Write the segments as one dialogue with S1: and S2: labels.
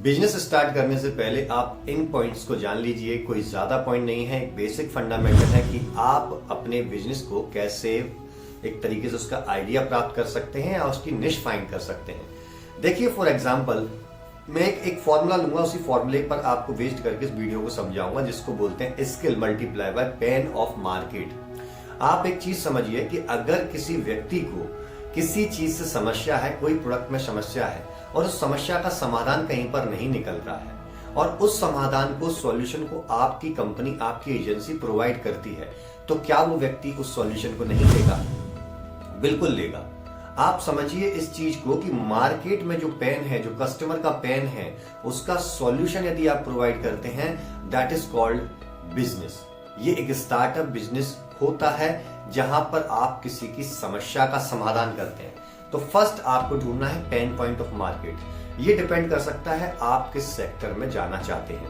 S1: Business start करने से पहले आप इन पॉइंट्स को जान लीजिए। कोई ज्यादा पॉइंट नहीं है, एक बेसिक फंडामेंटल है कि आप अपने बिजनेस को कैसे एक तरीके से उसका आइडिया प्राप्त कर सकते हैं या उसकी निश फाइंड कर सकते हैं। देखिए फॉर एग्जांपल मैं एक फॉर्मूला लूंगा, उसी फॉर्मूले पर आपको बेस्ड करके इस वीडियो को समझाऊंगा, जिसको बोलते हैं skill multiply by pain of market. आप एक चीज समझिए कि अगर किसी व्यक्ति को किसी चीज से समस्या है, कोई प्रोडक्ट में समस्या है और उस समस्या का समाधान कहीं पर नहीं निकल रहा है और उस समाधान को, सॉल्यूशन को आपकी कंपनी, आपकी एजेंसी प्रोवाइड करती है, तो क्या वो व्यक्ति उस सॉल्यूशन को नहीं लेगा? बिल्कुल लेगा। आप समझिए इस चीज को कि मार्केट में जो पेन है, जो कस्टमर का पेन है, उसका सॉल्यूशन यदि आप प्रोवाइड करते हैं, दैट इज कॉल्ड बिजनेस। ये एक स्टार्टअप बिजनेस होता है जहां पर आप किसी की समस्या का समाधान करते हैं। तो फर्स्ट आपको ढूंढना है पेन पॉइंट ऑफ मार्केट। ये डिपेंड कर सकता है आप किस सेक्टर में जाना चाहते हैं।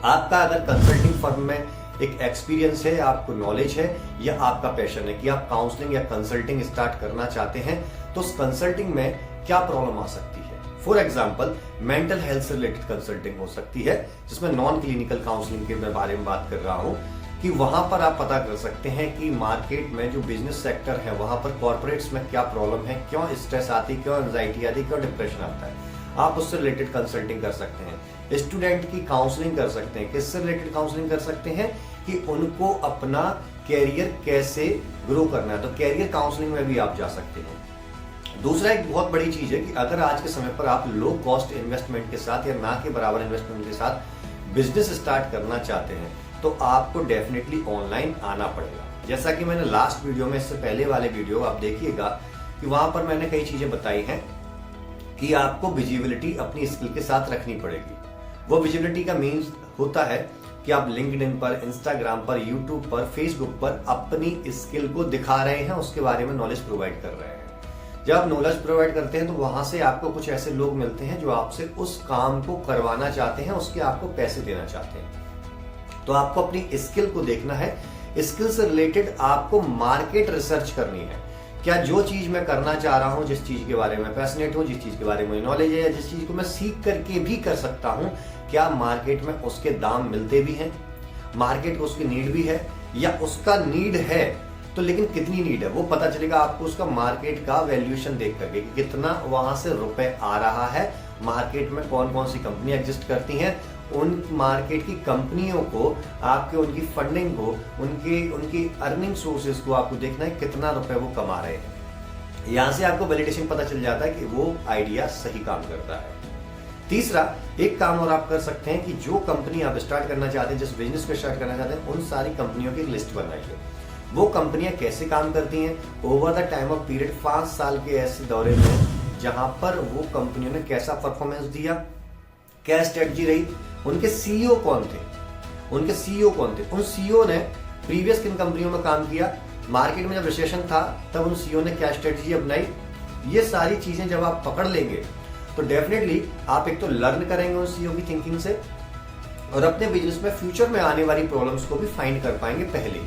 S1: आपका अगर कंसल्टिंग फर्म में एक एक्सपीरियंस है, आपको नॉलेज है, या आपका पैशन है कि आप काउंसलिंग या कंसल्टिंग स्टार्ट करना चाहते हैं, तो उस कंसल्टिंग में क्या प्रॉब्लम आ सकती है? फॉर एग्जाम्पल मेंटल हेल्थ से रिलेटेड कंसल्टिंग हो सकती है, जिसमें नॉन क्लिनिकल काउंसलिंग के बारे में बात कर रहा हूं कि वहां पर आप पता कर सकते हैं कि मार्केट में जो बिजनेस सेक्टर है वहां पर कॉर्पोरेट्स में क्या प्रॉब्लम है, क्यों स्ट्रेस आती है, क्यों एंजाइटी आती है, क्यों डिप्रेशन आता है। आप उससे रिलेटेड कंसल्टिंग कर सकते हैं। स्टूडेंट की काउंसलिंग कर सकते हैं। किससे रिलेटेड काउंसलिंग कर सकते हैं कि उनको अपना कैरियर कैसे ग्रो करना है, तो कैरियर काउंसलिंग में भी आप जा सकते हैं। दूसरा एक बहुत बड़ी चीज है कि अगर आज के समय पर आप लो कॉस्ट इन्वेस्टमेंट के साथ या ना के बराबर इन्वेस्टमेंट के साथ बिजनेस स्टार्ट करना चाहते हैं, तो आपको डेफिनेटली ऑनलाइन आना पड़ेगा। जैसा कि मैंने लास्ट वीडियो में, इससे पहले वाले वीडियो आप देखिएगा कि वहां पर मैंने कई चीजें बताई हैं कि आपको विजिबिलिटी अपनी स्किल के साथ रखनी पड़ेगी। वो विजिबिलिटी का मीन्स होता है कि आप लिंक्डइन पर, इंस्टाग्राम पर, यूट्यूब पर, फेसबुक पर अपनी स्किल को दिखा रहे हैं, उसके बारे में नॉलेज प्रोवाइड कर रहे हैं। जब आप नॉलेज प्रोवाइड करते हैं तो वहां से आपको कुछ ऐसे लोग मिलते हैं जो आपसे उस काम को करवाना चाहते हैं, उसके आपको पैसे देना चाहते हैं। तो आपको अपनी स्किल को देखना है। स्किल से रिलेटेड आपको मार्केट रिसर्च करनी है। क्या जो चीज मैं करना चाह रहा हूं, जिस चीज के बारे में पैशनेट हूं, जिस चीज के बारे में नॉलेज है, या जिस चीज को मैं सीख करके भी कर सकता हूं, क्या मार्केट में उसके दाम मिलते भी हैं, मार्केट को उसकी नीड भी है, या उसका नीड है तो लेकिन कितनी नीड है वो पता चलेगा आपको उसका मार्केट का वैल्यूएशन देख करके कि कितना वहां से रुपए आ रहा है। मार्केट में कौन कौन सी कंपनियां एग्जिस्ट करती हैं, उन मार्केट की कंपनियों को, आपके उनकी फंडिंग को, उनकी अर्निंग सोर्सेज को आपको देखना है, कितना रुपए वो कमा रहे हैं। यहां से आपको वैलिडेशन पता चल जाता है कि वो आइडिया सही काम करता है। तीसरा एक काम और आप कर सकते हैं कि जो कंपनी आप स्टार्ट करना चाहते हैं, जिस बिजनेस को स्टार्ट करना चाहते हैं, उन सारी कंपनियों की लिस्ट बनाइए। वो कंपनियां कैसे काम करती हैं over the time of period, 5 साल के ऐसे दौरे में जहां पर वो कंपनियों ने कैसा परफॉर्मेंस दिया, क्या स्ट्रेटजी रही, उनके सीईओ कौन थे, उन सीईओ ने प्रीवियस किन कंपनियों में काम किया, मार्केट में जब रिसेशन था तब उन सीईओ ने क्या स्ट्रेटजी अपनाई। ये सारी चीजें जब आप पकड़ लेंगे तो डेफिनेटली आप एक तो लर्न करेंगे उन सीईओ की थिंकिंग से, और अपने बिजनेस में फ्यूचर में आने वाली प्रॉब्लम्स को भी फाइंड कर पाएंगे पहले।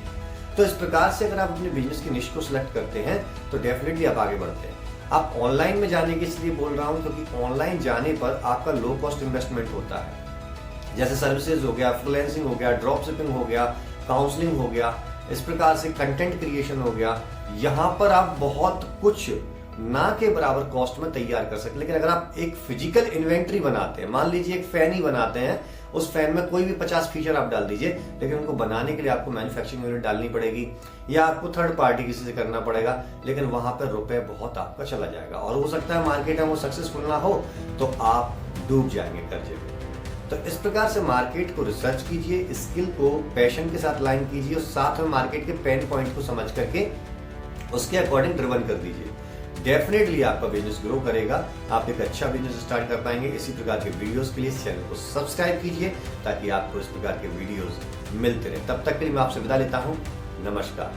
S1: तो इस प्रकार से अगर आप अपने बिजनेस की निश को सिलेक्ट करते हैं तो डेफिनेटली आप आगे बढ़ते हैं। आप ऑनलाइन में जाने के इसलिए बोल रहा हूं क्योंकि ऑनलाइन जाने पर आपका लो कॉस्ट इन्वेस्टमेंट होता है। जैसे सर्विसेज हो गया, फ्रीलांसिंग हो गया, ड्रॉप शिपिंग हो गया, काउंसलिंग हो गया, इस प्रकार से कंटेंट क्रिएशन हो गया। यहां पर आप बहुत कुछ ना के बराबर कॉस्ट में तैयार कर सकते। लेकिन अगर आप एक फिजिकल इन्वेंट्री बनाते हैं, मान लीजिए एक फैन ही बनाते हैं, उस फैन में कोई भी 50 फीचर आप डाल दीजिए, लेकिन उनको बनाने के लिए आपको मैन्युफैक्चरिंग यूनिट डालनी पड़ेगी या आपको थर्ड पार्टी किसी से करना पड़ेगा, लेकिन वहां पर रुपए बहुत आपका चला जाएगा और हो सकता है मार्केट में वो सक्सेसफुल ना हो तो आप डूब जाएंगे कर्जे में। तो इस प्रकार से मार्केट को रिसर्च कीजिए, स्किल को पैशन के साथ लाइन कीजिए और साथ में मार्केट के पेन पॉइंट को समझ करके उसके अकॉर्डिंग ड्रिवन कर दीजिए। डेफिनेटली आपका बिजनेस ग्रो करेगा, आप एक अच्छा बिजनेस स्टार्ट कर पाएंगे। इसी प्रकार के वीडियोस के लिए इस चैनल को सब्सक्राइब कीजिए ताकि आपको इस प्रकार के वीडियोस मिलते रहे। तब तक के लिए मैं आपसे विदा लेता हूं। नमस्कार।